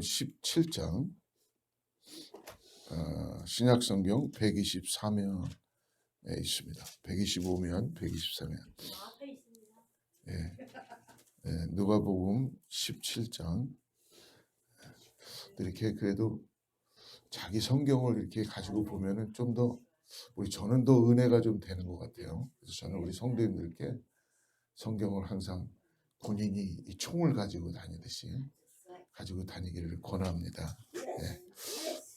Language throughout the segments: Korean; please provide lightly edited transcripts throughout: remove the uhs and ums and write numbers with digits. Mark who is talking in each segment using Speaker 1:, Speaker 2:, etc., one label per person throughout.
Speaker 1: 17장 신약성경 124면에 있습니다. 125면, 124면. 예, 누가복음 17장. 이렇게 그래도 자기 성경을 이렇게 가지고 보면은 좀 더 저는 더 은혜가 좀 되는 것 같아요. 그래서 저는 우리 성도님들께 성경을 항상 본인이 이 총을 가지고 다니듯이 가지고 다니기를 권합니다. 예.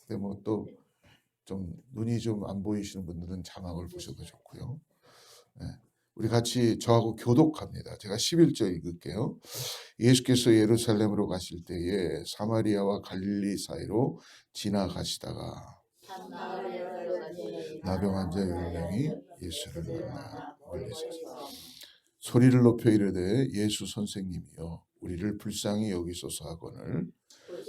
Speaker 1: 근데 뭐 또 좀 눈이 좀 안 보이시는 분들은 자막을 보셔도 좋고요. 예. 우리 같이 저하고 교독합니다. 제가 11절 읽을게요. 예수께서 예루살렘으로 가실 때에 사마리아와 갈릴리 사이로 지나가시다가 나병 환자 10명이 예수를 만나 멀리서 소리를 높여 이르되 예수 선생님이여 우리를 불쌍히 여기소서 하거늘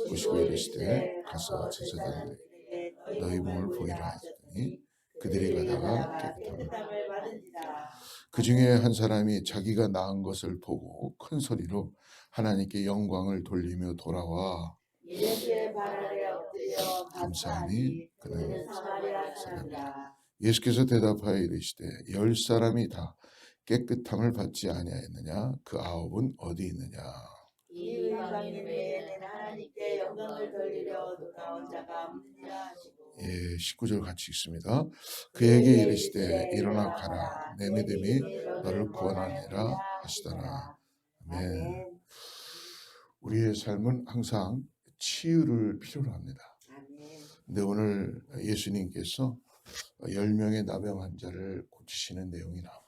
Speaker 1: 보시고 이르시되 가서 제자들에게 너희 몸을 보이라 하시더니 그들이 가다가 깨끗함을 받은지라. 그 중에 한 사람이 자기가 나은 것을 보고 큰 소리로 하나님께 영광을 돌리며 돌아와 예수의 발 아래 엎드려 감사하니 그는 사마리아 사람이라. 예수께서 대답하여 이르시되 10사람이 다 깨끗함을 받지 아니하였느냐? 그 9은 어디 있느냐? 이 이방인 외에는 하나님께 영광을 돌리려 돌아온 자가 없느니라 하시고. 예, 19절 같이 읽습니다. 그에게 이르시되 일어나 가라 내 믿음이 너를 구원하니라 하시더라. 아멘. 우리의 삶은 항상 치유를 필요로 합니다. 근데 오늘 예수님께서 10명의 나병 환자를 고치시는 내용이 나옵니다.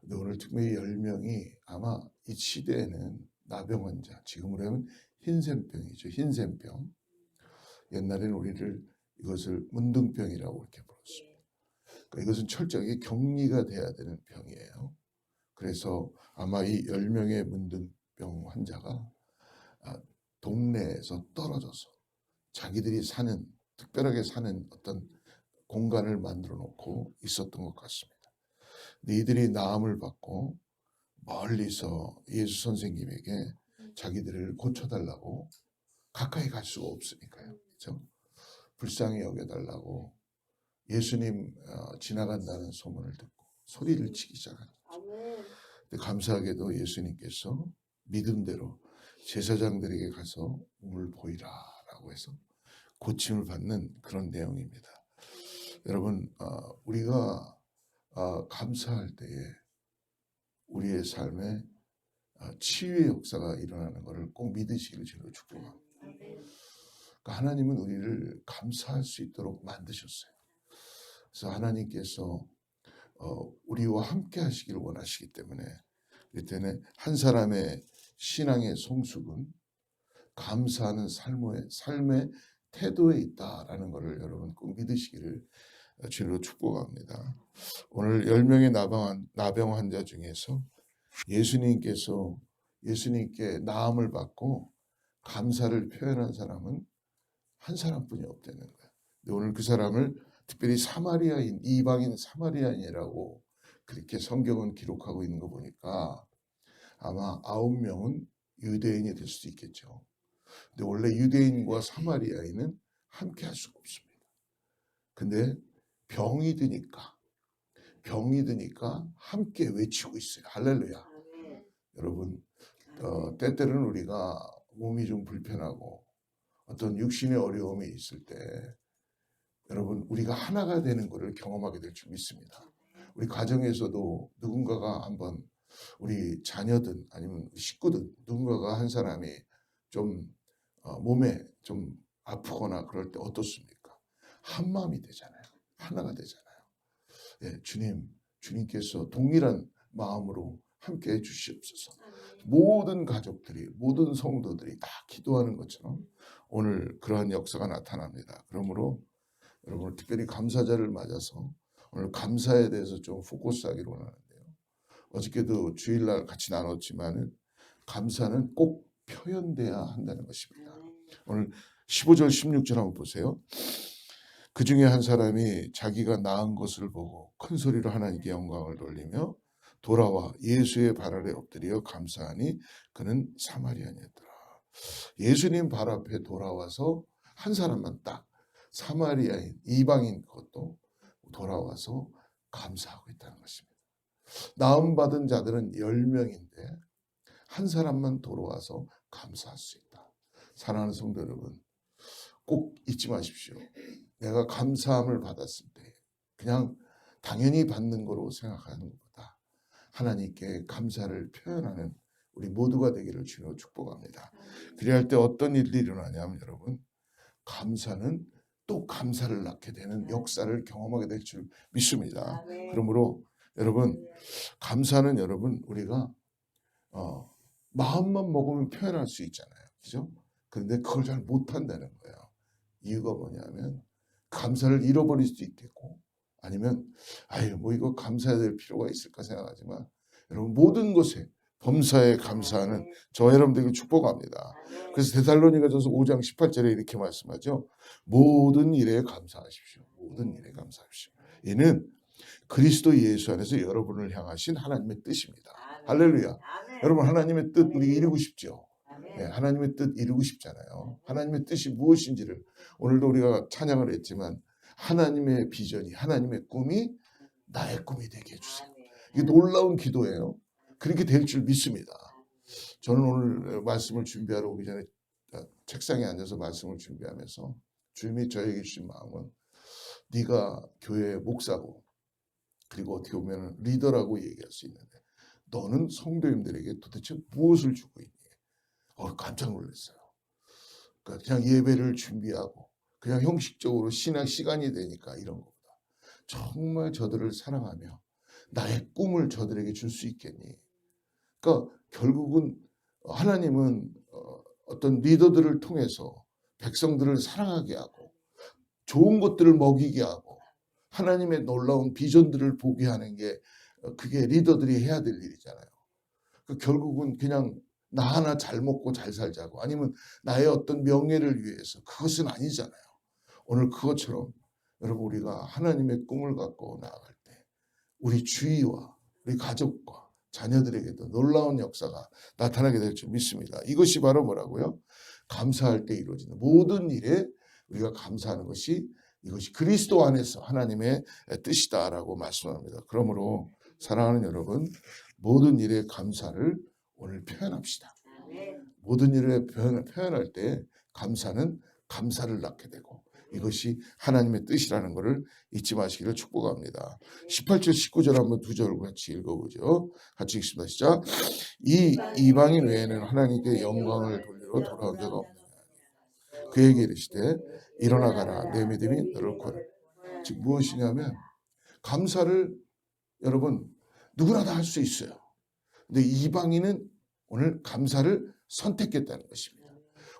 Speaker 1: 근데 오늘 특별히 10명이 아마 이 시대에는 나병 환자, 지금으로 하면 흰샘병이죠. 흰샘병. 옛날에는 우리를 이것을 문둥병이라고 이렇게 불렀습니다. 그러니까 이것은 철저하게 격리가 돼야 되는 병이에요. 그래서 아마 이 10명의 문둥병 환자가 동네에서 떨어져서 자기들이 사는, 특별하게 사는 어떤 공간을 만들어 놓고 있었던 것 같습니다. 근데 이들이 나음을 받고 멀리서 예수 선생님에게 자기들을 고쳐달라고 가까이 갈 수가 없으니까요. 그렇죠? 불쌍히 여겨달라고 예수님 지나간다는 소문을 듣고 소리를 치기 시작합니다. 근데 감사하게도 예수님께서 믿음대로 제사장들에게 가서 몸을 보이라라고 해서 고침을 받는 그런 내용입니다. 여러분, 우리가 감사할 때에 우리의 삶에 치유의 역사가 일어나는 것을 꼭 믿으시기를 주로 축복합니다. 그러니까 하나님은 우리를 감사할 수 있도록 만드셨어요. 그래서 하나님께서 우리와 함께 하시기를 원하시기 때문에 이때는 한 사람의 신앙의 성숙은 감사하는 삶의 태도에 있다라는 것을 여러분 꼭 믿으시기를 주로 축복합니다. 오늘 10명의 나병 환자 중에서 예수님께 나음을 받고 감사를 표현한 사람은 한 사람뿐이 없다는 거예요. 근데 오늘 그 사람을 특별히 사마리아인, 이방인 사마리아인이라고 그렇게 성경은 기록하고 있는 거 보니까 아마 9명은 유대인이 될 수도 있겠죠. 근데 원래 유대인과 사마리아인은 함께 할 수가 없습니다. 근데 병이 드니까 함께 외치고 있어요. 할렐루야. 여러분, 때때로는 우리가 몸이 좀 불편하고 어떤 육신의 어려움이 있을 때 여러분 우리가 하나가 되는 것을 경험하게 될 줄 믿습니다. 우리 가정에서도 누군가가 한번 우리 자녀든 아니면 식구든 누군가가 한 사람이 좀 몸에 좀 아프거나 그럴 때 어떻습니까? 한 마음이 되잖아요. 하나가 되잖아요. 예, 주님께서 동일한 마음으로 함께 해 주시옵소서. 모든 가족들이, 모든 성도들이 다 기도하는 것처럼 오늘 그러한 역사가 나타납니다. 그러므로 여러분 특별히 감사절을 맞아서 오늘 감사에 대해서 좀 포커스하기로 원하는데요. 어저께도 주일날 같이 나눴지만은 감사는 꼭 표현돼야 한다는 것입니다. 오늘 15절 16절 한번 보세요. 그 중에 한 사람이 자기가 나은 것을 보고 큰 소리로 하나님께 영광을 돌리며 돌아와 예수의 발 아래 엎드려 감사하니 그는 사마리아인이었더라. 예수님 발 앞에 돌아와서 한 사람만 딱 사마리아인 이방인 그것도 돌아와서 감사하고 있다는 것입니다. 나음 받은 자들은 10명인데 한 사람만 돌아와서 감사할 수 있다. 사랑하는 성도 여러분, 꼭 잊지 마십시오. 내가 감사함을 받았을 때 그냥 당연히 받는 거로 생각하는 것보다 하나님께 감사를 표현하는 우리 모두가 되기를 주님으로 축복합니다. 그래야 할 때 어떤 일이 일어나냐면 여러분, 감사는 또 감사를 낳게 되는 역사를 경험하게 될 줄 믿습니다. 그러므로 여러분, 감사는 여러분 우리가 마음만 먹으면 표현할 수 있잖아요. 그죠? 그런데 그걸 잘 못한다는 거예요. 이유가 뭐냐면 감사를 잃어버릴 수도 있겠고 아니면 뭐 이거 감사해야 될 필요가 있을까 생각하지만 여러분 모든 것에 범사에 감사하는 저 여러분들에게 축복합니다. 그래서 데살로니가전서 5장 18절에 이렇게 말씀하죠. 모든 일에 감사하십시오. 모든 일에 감사하십시오. 이는 그리스도 예수 안에서 여러분을 향하신 하나님의 뜻입니다. 할렐루야. 여러분 하나님의 뜻 우리 이루고 싶죠. 네, 하나님의 뜻 이루고 싶잖아요. 하나님의 뜻이 무엇인지를 오늘도 우리가 찬양을 했지만 하나님의 비전이 하나님의 꿈이 나의 꿈이 되게 해주세요. 이게 놀라운 기도예요. 그렇게 될 줄 믿습니다. 저는 오늘 말씀을 준비하러 오기 전에 책상에 앉아서 말씀을 준비하면서 주님이 저에게 주신 마음은 네가 교회 목사고 그리고 어떻게 보면 리더라고 얘기할 수 있는데 너는 성도님들에게 도대체 무엇을 주고 있니? 깜짝 놀랐어요. 그러니까 그냥 예배를 준비하고 그냥 형식적으로 신앙 시간이 되니까 이런 것보다 정말 저들을 사랑하며 나의 꿈을 저들에게 줄 수 있겠니? 그러니까 결국은 하나님은 어떤 리더들을 통해서 백성들을 사랑하게 하고 좋은 것들을 먹이게 하고 하나님의 놀라운 비전들을 보게 하는 게 그게 리더들이 해야 될 일이잖아요. 결국은 그냥 나 하나 잘 먹고 잘 살자고 아니면 나의 어떤 명예를 위해서 그것은 아니잖아요. 오늘 그것처럼 여러분 우리가 하나님의 꿈을 갖고 나아갈 때 우리 주위와 우리 가족과 자녀들에게도 놀라운 역사가 나타나게 될 줄 믿습니다. 이것이 바로 뭐라고요? 감사할 때 이루어지는 모든 일에 우리가 감사하는 것이 이것이 그리스도 안에서 하나님의 뜻이다라고 말씀합니다. 그러므로 사랑하는 여러분 모든 일에 감사를 오늘 표현합시다. 모든 일에 표현할 때 감사는 감사를 낳게 되고 이것이 하나님의 뜻이라는 것을 잊지 마시기를 축복합니다. 18절 19절 한번 두 절 같이 읽어보죠. 같이 읽습니다. 시작. 이 이방인 외에는 하나님께 영광을 돌리러 돌아온 자가 없느냐. 그에게 이르시되 일어나 가라 내 믿음이 너를 구하라. 즉 무엇이냐면 감사를 여러분 누구나 다 할 수 있어요. 근데 이방인은 오늘 감사를 선택했다는 것입니다.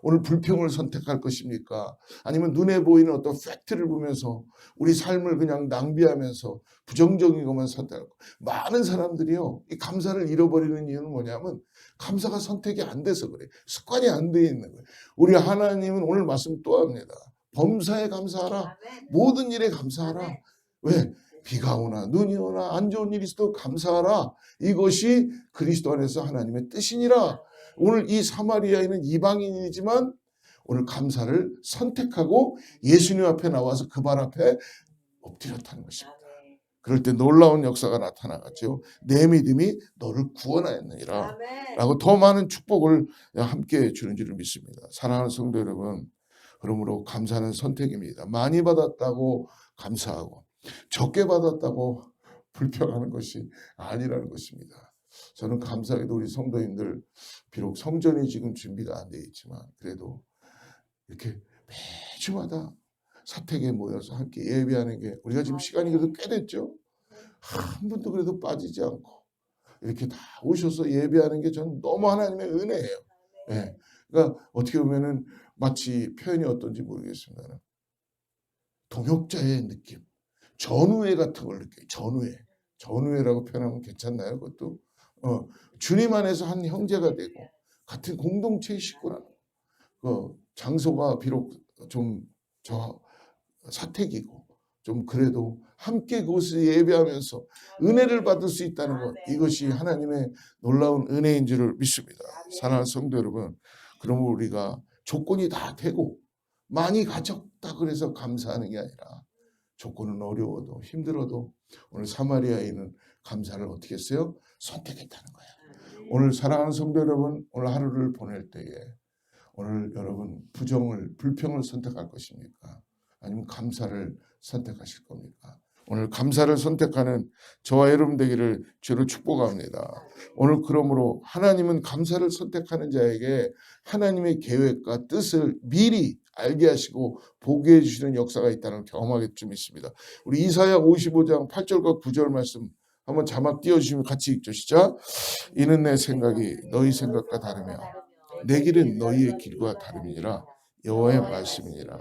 Speaker 1: 오늘 불평을 선택할 것입니까? 아니면 눈에 보이는 어떤 팩트를 보면서 우리 삶을 그냥 낭비하면서 부정적인 것만 선택하고 많은 사람들이요 이 감사를 잃어버리는 이유는 뭐냐면 감사가 선택이 안 돼서 그래. 습관이 안 돼 있는 거예요. 우리 하나님은 오늘 말씀 또 합니다. 범사에 감사하라. 모든 일에 감사하라. 왜? 비가 오나 눈이 오나 안 좋은 일이 있어도 감사하라. 이것이 그리스도 안에서 하나님의 뜻이니라. 오늘 이 사마리아인은 이방인이지만 오늘 감사를 선택하고 예수님 앞에 나와서 그 발 앞에 엎드렸다는 것입니다. 그럴 때 놀라운 역사가 나타나겠죠. 내 믿음이 너를 구원하였느니라 라고 더 많은 축복을 함께 주는 줄을 믿습니다. 사랑하는 성도 여러분, 그러므로 감사는 선택입니다. 많이 받았다고 감사하고 적게 받았다고 불평하는 것이 아니라는 것입니다. 저는 감사하게도 우리 성도님들 비록 성전이 지금 준비가 안 돼 있지만 그래도 이렇게 매주마다 사택에 모여서 함께 예배하는 게 우리가 지금 시간이 그래도 꽤 됐죠. 한 분도 그래도 빠지지 않고 이렇게 다 오셔서 예배하는 게 저는 너무 하나님의 은혜예요. 네. 그러니까 어떻게 보면은 마치 표현이 어떤지 모르겠습니다. 동역자의 느낌, 전우회 같은 걸 느껴요. 전우회라고 표현하면 괜찮나요? 그것도 주님 안에서 한 형제가 되고 같은 공동체의 식구라는 장소가 비록 좀 저 사택이고 좀 그래도 함께 그곳을 예배하면서 은혜를 받을 수 있다는 것, 이것이 하나님의 놀라운 은혜인 줄을 믿습니다. 사랑하는 성도 여러분, 그러면 우리가 조건이 다 되고 많이 가졌다 그래서 감사하는 게 아니라 조건은 어려워도 힘들어도 오늘 사마리아인은 감사를 어떻게 했어요? 선택했다는 거야. 오늘 사랑하는 성도 여러분, 오늘 하루를 보낼 때에 오늘 여러분 불평을 선택할 것입니까? 아니면 감사를 선택하실 겁니까? 오늘 감사를 선택하는 저와 여러분 되기를 주로 축복합니다. 오늘 그러므로 하나님은 감사를 선택하는 자에게 하나님의 계획과 뜻을 미리 알게 하시고 보게 해주시는 역사가 있다는 걸 경험하게 좀 있습니다. 우리 이사야 55장 8절과 9절 말씀 한번 자막 띄워주시면 같이 읽죠. 시작. 이는 내 생각이 너희 생각과 다르며 내 길은 너희의 길과 다름이니라. 여호와의 말씀이니라.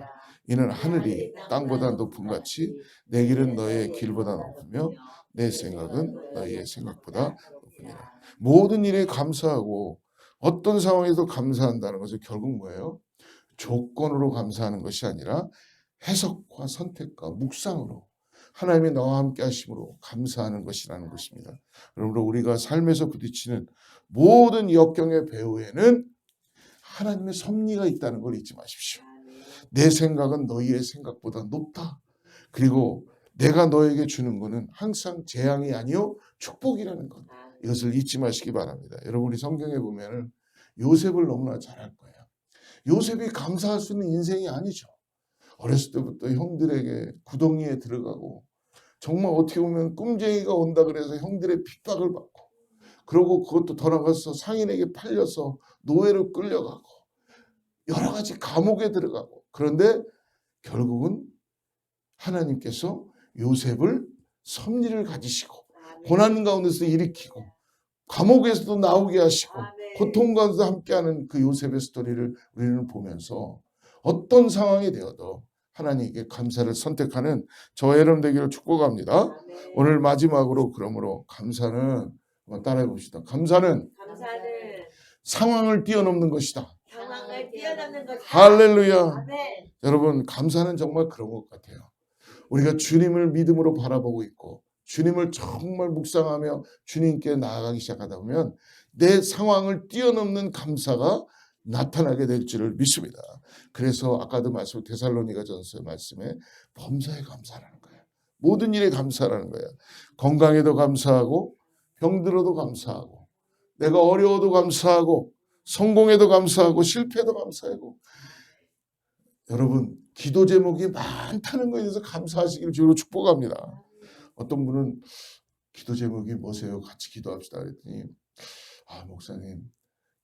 Speaker 1: 이는 하늘이 땅보다 높음 같이 내 길은 너희의 길보다 높으며 내 생각은 너희의 생각보다 높으니라. 모든 일에 감사하고 어떤 상황에도 감사한다는 것은 결국 뭐예요? 조건으로 감사하는 것이 아니라 해석과 선택과 묵상으로 하나님이 나와 함께 하심으로 감사하는 것이라는 것입니다. 그러므로 우리가 삶에서 부딪히는 모든 역경의 배후에는 하나님의 섭리가 있다는 걸 잊지 마십시오. 내 생각은 너희의 생각보다 높다. 그리고 내가 너에게 주는 것은 항상 재앙이 아니요 축복이라는 것. 이것을 잊지 마시기 바랍니다. 여러분 우리 성경에 보면 요셉을 너무나 잘 알 거예요. 요셉이 감사할 수 있는 인생이 아니죠. 어렸을 때부터 형들에게 구덩이에 들어가고 정말 어떻게 보면 꿈쟁이가 온다 그래서 형들의 핍박을 받고 그러고 그것도 더 나가서 상인에게 팔려서 노예로 끌려가고 여러 가지 감옥에 들어가고 그런데 결국은 하나님께서 요셉을 섭리를 가지시고 고난 가운데서 일으키고 감옥에서도 나오게 하시고 고통 가운데서 함께하는 그 요셉의 스토리를 우리는 보면서 어떤 상황이 되어도 하나님께 감사를 선택하는 저와 여러분 되기를 축복합니다. 오늘 마지막으로 그러므로 감사는 한번 따라해 봅시다. 감사는 상황을 뛰어넘는 것이다. 할렐루야. 여러분 감사는 정말 그런 것 같아요. 우리가 주님을 믿음으로 바라보고 있고 주님을 정말 묵상하며 주님께 나아가기 시작하다 보면 내 상황을 뛰어넘는 감사가 나타나게 될 줄을 믿습니다. 그래서 아까도 말씀 데살로니가전서 말씀에 범사에 감사라는 거예요. 모든 일에 감사라는 거예요. 건강에도 감사하고 병들어도 감사하고 내가 어려워도 감사하고 성공에도 감사하고 실패도 감사하고 여러분 기도 제목이 많다는 것에 대해서 감사하시기를 주로 축복합니다. 어떤 분은 기도 제목이 뭐세요? 같이 기도합시다 그랬더니 목사님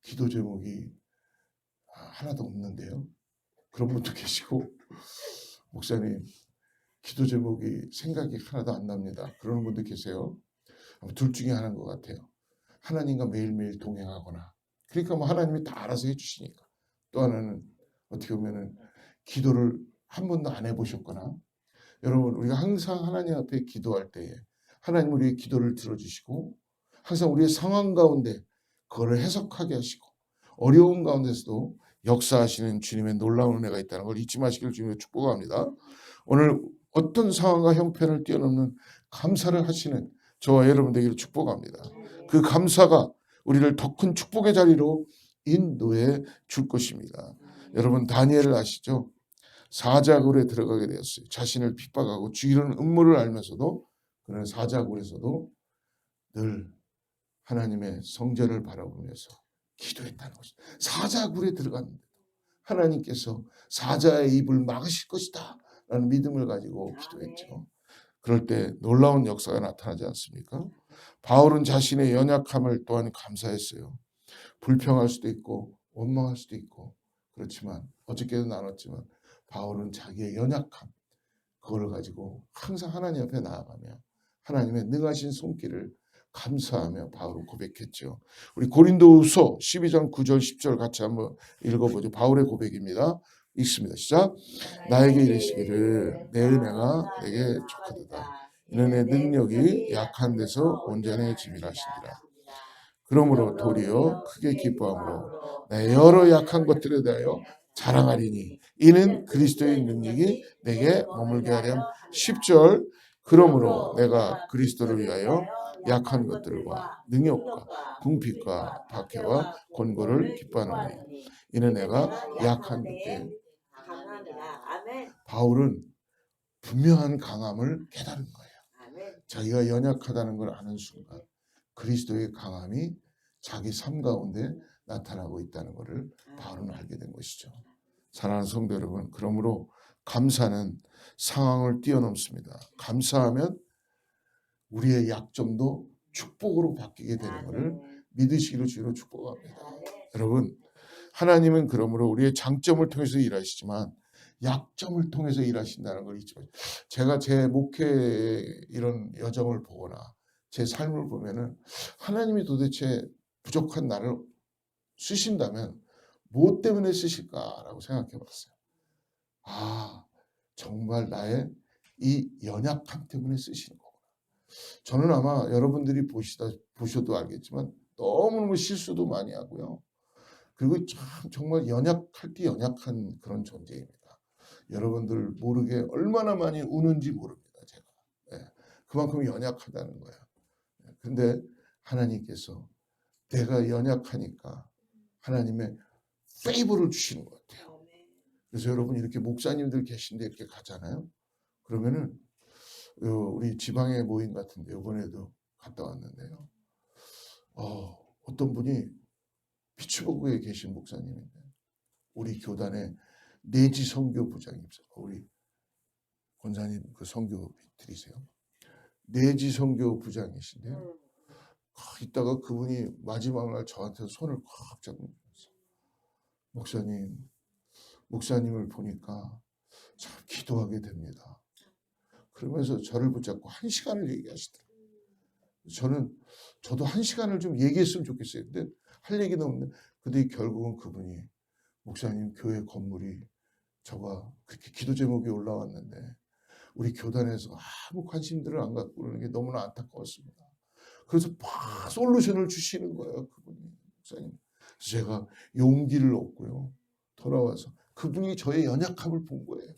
Speaker 1: 기도 제목이 하나도 없는데요. 그런 분도 계시고 목사님 기도 제목이 생각이 하나도 안 납니다. 그러는 분도 계세요. 둘 중에 하나인 것 같아요. 하나님과 매일매일 동행하거나 그러니까 뭐 하나님이 다 알아서 해주시니까 또 하나는 어떻게 보면은 기도를 한 번도 안 해보셨거나 여러분 우리가 항상 하나님 앞에 기도할 때에 하나님 우리의 기도를 들어주시고 항상 우리의 상황 가운데 그거를 해석하게 하시고 어려운 가운데서도 역사하시는 주님의 놀라운 은혜가 있다는 걸 잊지 마시기를 주님의 축복합니다. 오늘 어떤 상황과 형편을 뛰어넘는 감사를 하시는 저와 여러분 되기를 축복합니다. 그 감사가 우리를 더 큰 축복의 자리로 인도해 줄 것입니다. 여러분 다니엘을 아시죠? 사자굴에 들어가게 되었어요. 자신을 핍박하고 죽이려는 음모를 알면서도 그는 사자굴에서도 늘 하나님의 성전을 바라보면서 기도했다는 것이죠. 사자굴에 들어갔는데 하나님께서 사자의 입을 막으실 것이다 라는 믿음을 가지고 기도했죠. 그럴 때 놀라운 역사가 나타나지 않습니까? 바울은 자신의 연약함을 또한 감사했어요. 불평할 수도 있고 원망할 수도 있고 그렇지만 어저께도 나눴지만 바울은 자기의 연약함 그걸 가지고 항상 하나님 앞에 나아가며 하나님의 능하신 손길을 감사하며 바울은 고백했죠. 우리 고린도후서 12장 9절 10절 같이 한번 읽어보죠. 바울의 고백입니다. 읽습니다. 시작. 나에게 이르시기를 내 은혜가 내게 족하도다. 이는 내 능력이 약한 데서 온전해짐이라 하시니라. 그러므로 도리어 크게 기뻐함으로 내 여러 약한 것들에 대하여 자랑하리니 이는 그리스도의 능력이 내게 머물게 하렴. 10절 그러므로 내가 그리스도를 위하여 약한 것들과 능욕과 궁핍과 박해와 권고를 기뻐하노니 이는 내가 약한 때 바울은 분명한 강함을 깨달은 거예요. 자기가 연약하다는 걸 아는 순간 그리스도의 강함이 자기 삶 가운데 나타나고 있다는 것을 바울은 알게 된 것이죠. 사랑하는 성도 여러분, 그러므로 감사는 상황을 뛰어넘습니다. 감사하면 우리의 약점도 축복으로 바뀌게 되는 것을 믿으시기를 주로 축복합니다. 여러분, 하나님은 그러므로 우리의 장점을 통해서 일하시지만 약점을 통해서 일하신다는 걸 잊지 마세요. 제가 제 목회의 이런 여정을 보거나 제 삶을 보면은 하나님이 도대체 부족한 나를 쓰신다면 무엇 때문에 쓰실까라고 생각해 봤어요. 아, 정말 나의 이 연약함 때문에 쓰시는 거구나. 저는 아마 여러분들이 보셔도 알겠지만 너무너무 실수도 많이 하고요. 그리고 참 정말 연약할 때 연약한 그런 존재입니다. 여러분들 모르게 얼마나 많이 우는지 모릅니다. 제가. 네, 그만큼 연약하다는 거야. 근데 하나님께서 내가 연약하니까 하나님의 페이버를 주시는 것 같아요. 그래서 여러분 이렇게 목사님들 계신데 이렇게 가잖아요. 그러면은 우리 지방의 모임 같은데 이번에도 갔다 왔는데요. 어떤 분이 피츠버그에 계신 목사님인데 우리 교단의 내지 선교 부장님이세요. 우리 권사님 그 선교 드리세요. 내지 선교 부장이신데요. 이따가 그분이 마지막 날 저한테 손을 꽉 잡으면서 목사님을 보니까 참 기도하게 됩니다. 그러면서 저를 붙잡고 1시간을 얘기하시더라고요. 저도 1시간을 좀 얘기했으면 좋겠어요. 근데 할 얘기는 없는데, 근데 결국은 그분이 목사님 교회 건물이 저가 그렇게 기도 제목이 올라왔는데 우리 교단에서 아무 관심들을 안 갖고 그러는 게 너무나 안타까웠습니다. 그래서 막 솔루션을 주시는 거예요, 그분이 목사님. 그래서 제가 용기를 얻고요. 돌아와서 그분이 저의 연약함을 본 거예요.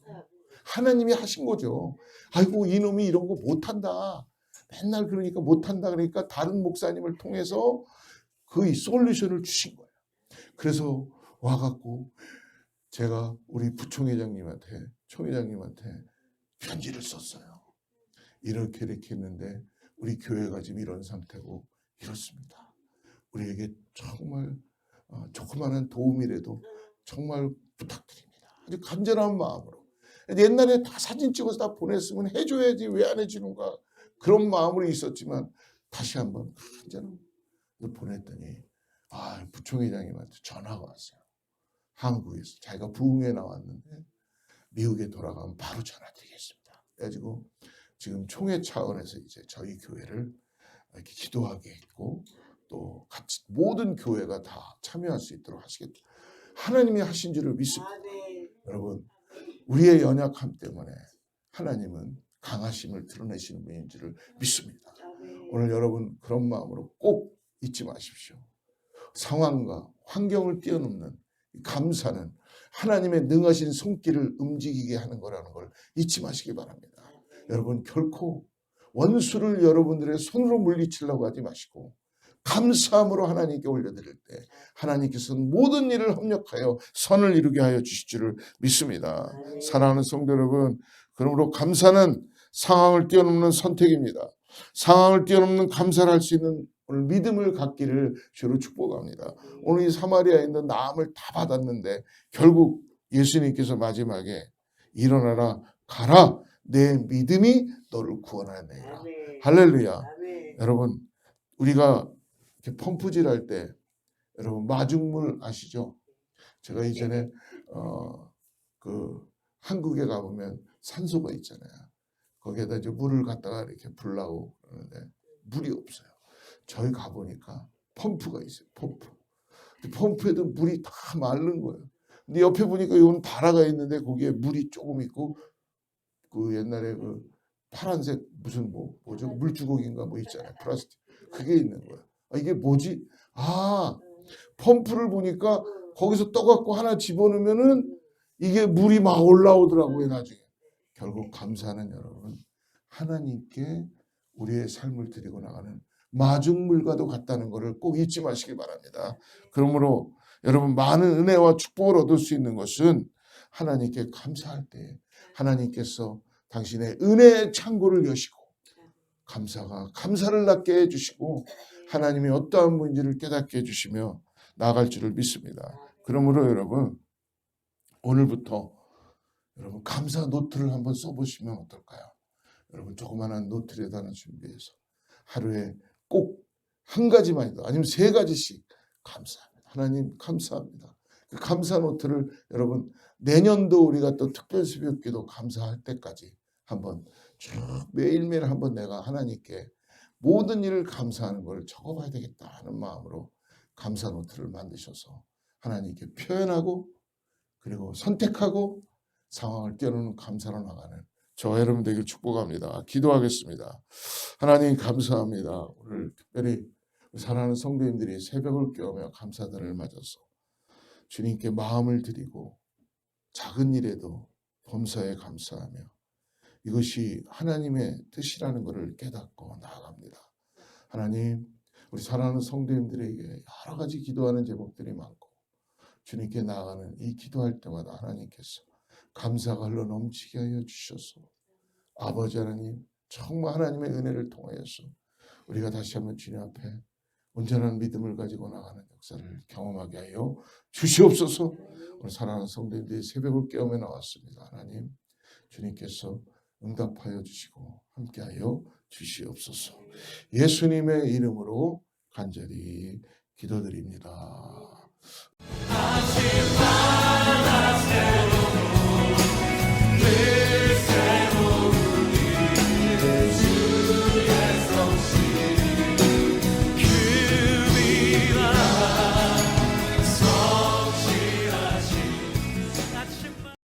Speaker 1: 하나님이 하신 거죠. 아이고 이놈이 이런 거 못한다. 맨날 그러니까 못한다 그러니까 다른 목사님을 통해서 그 솔루션을 주신 거예요. 그래서 와갖고 제가 우리 부총회장님한테 총회장님한테 편지를 썼어요. 이렇게 했는데 우리 교회가 지금 이런 상태고 이렇습니다. 우리에게 정말 조그마한 도움이라도 정말 부탁드립니다. 아주 간절한 마음으로. 옛날에 다 사진 찍어서 다 보냈으면 해줘야지 왜 안 해주는가 그런 마음으로 있었지만 다시 한번 간절한 보냈더니 부총회장님한테 전화가 왔어요. 한국에서 자기가 부흥에 나왔는데 미국에 돌아가면 바로 전화드리겠습니다. 그래가지고 지금 총회 차원에서 이제 저희 교회를 이렇게 기도하게 했고 또 같이 모든 교회가 다 참여할 수 있도록 하시겠다. 하나님이 하신 줄을 믿습니다. 여러분 우리의 연약함 때문에 하나님은 강하심을 드러내시는 분인 줄을 믿습니다. 오늘 여러분 그런 마음으로 꼭 잊지 마십시오. 상황과 환경을 뛰어넘는 감사는 하나님의 능하신 손길을 움직이게 하는 거라는 걸 잊지 마시기 바랍니다. 여러분 결코 원수를 여러분들의 손으로 물리치려고 하지 마시고 감사함으로 하나님께 올려드릴 때 하나님께서는 모든 일을 협력하여 선을 이루게 하여 주실 줄을 믿습니다. 사랑하는 성도 여러분, 그러므로 감사는 상황을 뛰어넘는 선택입니다. 상황을 뛰어넘는 감사를 할 수 있는 오늘 믿음을 갖기를 주로 축복합니다. 오늘 이 사마리아에 있는 나음을 다 받았는데 결국 예수님께서 마지막에 일어나라 가라 내 믿음이 너를 구원하네요. 할렐루야. 여러분 우리가 이렇게 펌프질 할 때 여러분 마중물 아시죠? 제가 이전에 그 한국에 가보면 산소가 있잖아요. 거기에다 이제 물을 갖다가 이렇게 불라고 그러는데 물이 없어요. 저희 가보니까 펌프가 있어요. 펌프에도 물이 다 마른 거예요. 근데 옆에 보니까 이건 바라가 있는데 거기에 물이 조금 있고 그 옛날에 그 파란색 무슨 뭐죠? 물주걱인가 뭐 있잖아요. 플라스틱. 그게 있는 거예요. 이게 뭐지? 펌프를 보니까 거기서 떠갖고 하나 집어넣으면은 이게 물이 막 올라오더라고요, 나중에. 결국 감사는 여러분, 하나님께 우리의 삶을 드리고 나가는 마중물과도 같다는 것을 꼭 잊지 마시기 바랍니다. 그러므로 여러분, 많은 은혜와 축복을 얻을 수 있는 것은 하나님께 감사할 때 하나님께서 당신의 은혜의 창고를 여시고 감사를 낳게 해주시고 하나님이 어떠한 분인지를 깨닫게 해주시며 나아갈 줄을 믿습니다. 그러므로 여러분, 오늘부터 여러분 감사 노트를 한번 써보시면 어떨까요? 여러분, 조그마한 노트를 하나 준비해서 하루에 꼭 한 가지만이라도 아니면 3가지씩 감사합니다. 하나님 감사합니다. 그 감사 노트를 여러분 내년도 우리가 또 특별새벽기도 감사할 때까지 한번 쭉 매일매일 한번 내가 하나님께 모든 일을 감사하는 걸 적어봐야 되겠다 하는 마음으로 감사 노트를 만드셔서 하나님께 표현하고 그리고 선택하고 상황을 뛰어넘는 감사로 나가는 저 여러분 되길 축복합니다. 기도하겠습니다. 하나님 감사합니다. 오늘 특별히 사랑하는 성도님들이 새벽을 깨우며 감사단을 맞아서 주님께 마음을 드리고 작은 일에도 범사에 감사하며 이것이 하나님의 뜻이라는 것을 깨닫고 나아갑니다. 하나님, 우리 사랑하는 성도님들에게 여러 가지 기도하는 제목들이 많고 주님께 나아가는 이 기도할 때마다 하나님께서 감사가 흘러 넘치게 하여 주셔서 아버지 하나님, 정말 하나님의 은혜를 통하여서 우리가 다시 한번 주님 앞에 온전한 믿음을 가지고 나가는 역사를 경험하게 하여 주시옵소서. 오늘 사랑하는 성도님들이 새벽을 깨우며 나왔습니다. 하나님, 주님께서 응답하여 주시고 함께하여 주시옵소서. 예수님의 이름으로 간절히 기도드립니다.